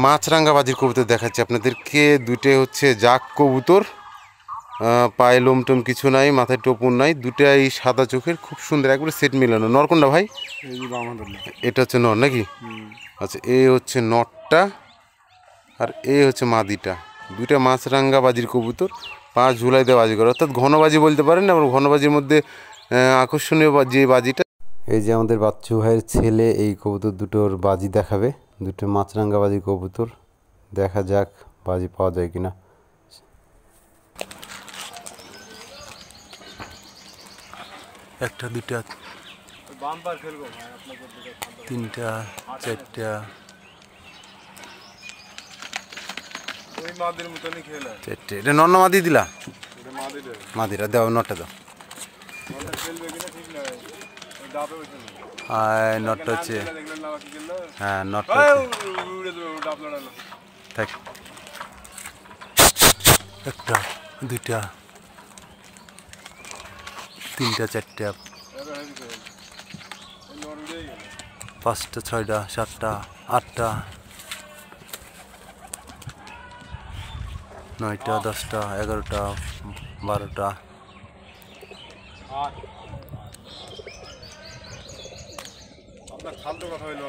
মাছরাঙ্গা বাজির কবুতর দেখাচ্ছি আপনাদেরকে। দুইটাই হচ্ছে জাক কবুতর, পায়ে লোম টোম কিছু নাই, মাথায় টোপন নাই, দুটাই সাদা চোখের, খুব সুন্দর, একবারে সেট মিলানো। নরকোনটা ভাই? এটা হচ্ছে নর নাকি? আচ্ছা, এ হচ্ছে নরটা আর এ হচ্ছে মাদিটা। দুইটা মাছরাঙ্গা বাজির কবুতর, পা ঝুলাই দিয়ে বাজি করে, অর্থাৎ ঘনবাজি বলতে পারেন। আবার ঘনবাজির মধ্যে আকর্ষণীয় যে বাজিটা, এই যে আমাদের বাচ্চু ভাইয়ের ছেলে এই কবুতর দুটোর বাজি দেখাবে। দুটো মাছরাঙ্গা বাজির কবুতর, দেখা যাক বাজি পাওয়া যায় কিনা। একটা দুটা তিনটা চারটা চারটে। এটা নর না মাদি দিলা? মাদিরা দাও, নটটা দাও। নটটা হচ্ছে, হ্যাঁ নটটা থাক। একটা দুইটা তিনটা চারটা পাঁচটা ছয়টা সাতটা আটটা নয়টা দশটা 11টা 12টা। আপনার ফালতু কথা হইলো।